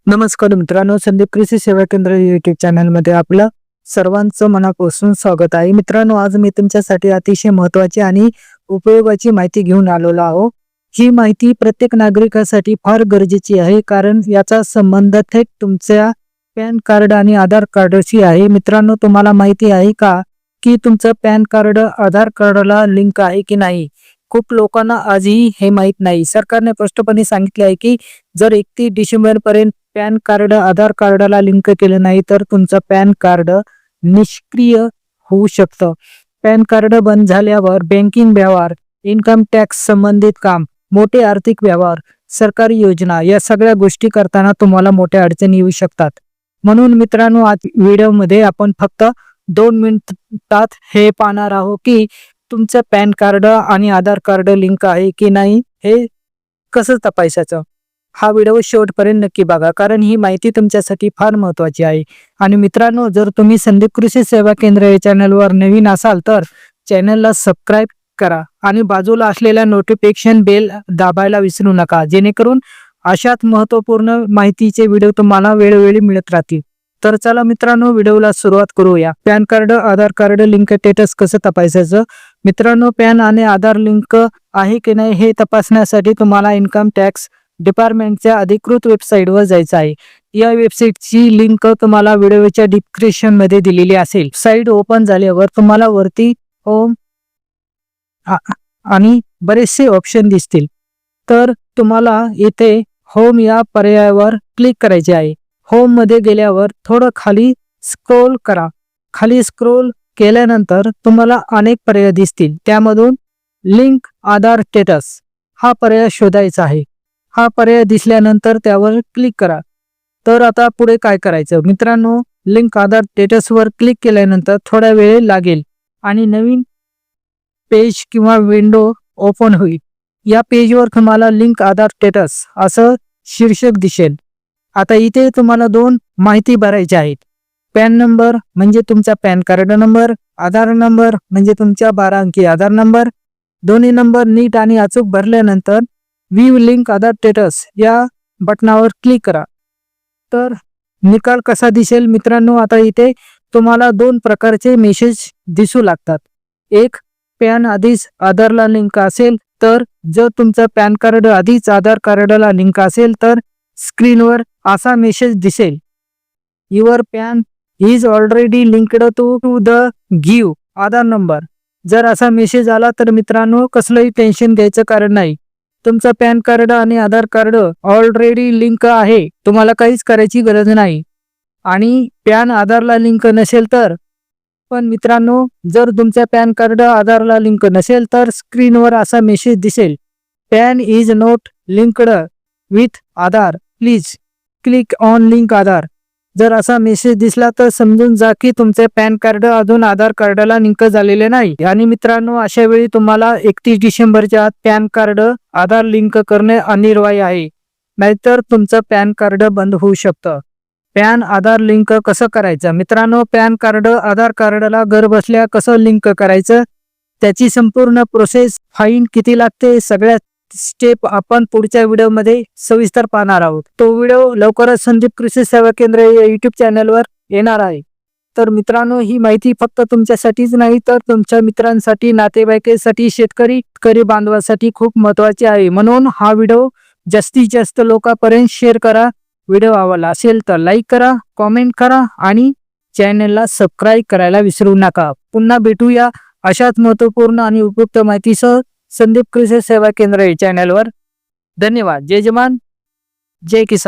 नमस्कार मित्रांनो, संदीप कृषी सेवा केंद्र युट्यूब चॅनलमध्ये आपलं सर्वांचं मनापासून स्वागत आहे. मित्रांनो, आज मी तुमच्यासाठी अतिशय महत्त्वाची आणि उपयोगाची माहिती घेऊन आलेलो आहो. ही माहिती प्रत्येक नागरिकासाठी फार गरजेची आहे, कारण याचा संबंध थेट तुमच्या पॅन कार्ड आणि आधार कार्डशी आहे. मित्रांनो, तुम्हाला माहिती आहे का की तुमचं पॅन कार्ड आधार कार्डला लिंक आहे की नाही? खूप लोकांना आजही हे माहीत नाही. सरकारने स्पष्टपणे सांगितले आहे की जर 31 डिसेंबर पर्यंत पॅन कार्ड आधार कार्डला लिंक केलं नाही तर तुमचं पॅन कार्ड निष्क्रिय होऊ शकतं. पॅन कार्ड बंद झाल्यावर बँकिंग व्यवहार, इन्कम टॅक्स संबंधित काम, मोठे आर्थिक व्यवहार, सरकारी योजना या सगळ्या गोष्टी करताना तुम्हाला मोठ्या अडचणी येऊ शकतात. म्हणून मित्रांनो, आज व्हिडिओमध्ये आपण फक्त 2 मिनिटात हे पाहणार आहोत की तुमचं पॅन कार्ड आणि आधार कार्ड लिंक आहे की नाही हे कसं तपासायचं. हा व्हिडिओ शेवटपर्यंत नक्की बघा, कारण ही माहिती तुमच्यासाठी फार महत्त्वाची आहे. आणि मित्रांनो, जर तुम्ही संदीप कृषी सेवा केंद्र या चॅनलवर नवीन असाल तर चॅनलला सबस्क्राईब करा आणि बाजूला असलेल्या नोटिफिकेशन बेल दाबायला विसरू नका, जेणेकरून अशाच महत्त्वपूर्ण माहितीचे व्हिडिओ तुम्हाला वेळोवेळी मिळत राहतील. तर चला मित्रांनो, व्हिडिओला सुरुवात करूया. पॅन कार्ड आधार कार्ड लिंक स्टेटस कसं तपासायचं. मित्रांनो, पॅन आणि आधार लिंक आहे की नाही हे तपासण्यासाठी तुम्हाला इन्कम टॅक्स डिपार्टमेंटच्या अधिकृत वेबसाईटवर जायचं आहे. या वेबसाईटची लिंक तुम्हाला व्हिडिओच्या डिस्क्रिप्शन मध्ये दिलेली असेल. साईट ओपन झाल्यावर तुम्हाला वरती होम आणि बरेचसे ऑप्शन दिसतील. तर तुम्हाला इथे होम या पर्यायावर क्लिक करायचे आहे. होम मध्ये गेल्यावर थोडं खाली स्क्रोल करा. खाली स्क्रोल केल्यानंतर तुम्हाला अनेक पर्याय दिसतील. त्यामधून लिंक आधार स्टेटस हा पर्याय शोधायचा आहे. हा पर्याय दिसल्यानंतर त्यावर क्लिक करा. तर आता पुढे काय करायचं मित्रांनो, लिंक आधार स्टेटसवर क्लिक केल्यानंतर थोडा वेळ लागेल आणि नवीन पेज किंवा विंडो ओपन होईल. या पेजवर तुम्हाला लिंक आधार स्टेटस असं शीर्षक दिसेल. आता इथे तुम्हाला 2 माहिती भरायच्या आहेत. पॅन नंबर म्हणजे तुमचा पॅन कार्ड नंबर, आधार नंबर म्हणजे तुमचा 12 अंकी आधार नंबर. दोन्ही नंबर नीट आणि अचूक भरल्यानंतर व्ह्यू लिंक आधार स्टेटस या बटनावर क्लिक करा. तर निकाल कसा दिसेल मित्रांनो, आता इथे तुम्हाला 2 प्रकारचे मेसेज दिसू लागतात. एक, पॅन आधीच आधारला लिंक असेल तर, जर तुमचं पॅन कार्ड आधीच आधार कार्डला लिंक असेल तर स्क्रीनवर असा मेसेज दिसेल, your PAN is already linked to the give Aadhaar number. जर असा मेसेज आला तर मित्रांनो, कसलंही टेन्शन घ्यायचं कारण नाही. तुमचं पॅन कार्ड आणि आधार कार्ड ऑलरेडी लिंक आहे, तुम्हाला काहीच करायची गरज नाही. आणि पॅन आधारला लिंक नसेल तर, पण मित्रांनो, जर तुमच्या पॅन कार्ड आधारला लिंक नसेल तर स्क्रीनवर असा मेसेज दिसेल, PAN is not linked with Aadhaar, please click on link Aadhaar. जर असा मेसेज दिसला तर समजून जा की तुमचे पॅन कार्ड अजून आधार कार्डला लिंक झालेले नाही. आणि मित्रांनो, अशा वेळी तुम्हाला 31 डिसेंबरच्या आत पॅन कार्ड आधार लिंक करणे अनिवार्य आहे, नाहीतर तुमचं पॅन कार्ड बंद होऊ शकतं. पॅन आधार लिंक कसं करायचं मित्रांनो, पॅन कार्ड आधार कार्डला घर बसल्या कसं लिंक करायचं, त्याची संपूर्ण प्रोसेस, फाईन किती लागते, सगळ्या स्टेप आपण पुढच्या व्हिडिओमध्ये सविस्तर पाहणार आहोत. तो व्हिडिओ लवकरच संदीप कृषी सेवा केंद्र या युट्यूब चॅनलवर येणार आहे. तर मित्रांनो, ही माहिती फक्त तुमच्यासाठीच नाही तर तुमच्या मित्रांसाठी, नातेवाईकांसाठी, शेतकरी बांधवांसाठी खूप महत्त्वाची आहे. म्हणून हा व्हिडिओ जास्तीत जास्त लोकांपर्यंत शेअर करा. व्हिडिओ आवडला असेल तर लाईक करा, कॉमेंट करा आणि चॅनलला सबस्क्राईब करायला विसरू नका. पुन्हा भेटूया अशाच महत्त्वपूर्ण आणि उपयुक्त माहितीसह संदीप कृषी सेवा केंद्र या चॅनलवर. धन्यवाद. जय जवान, जय किसान.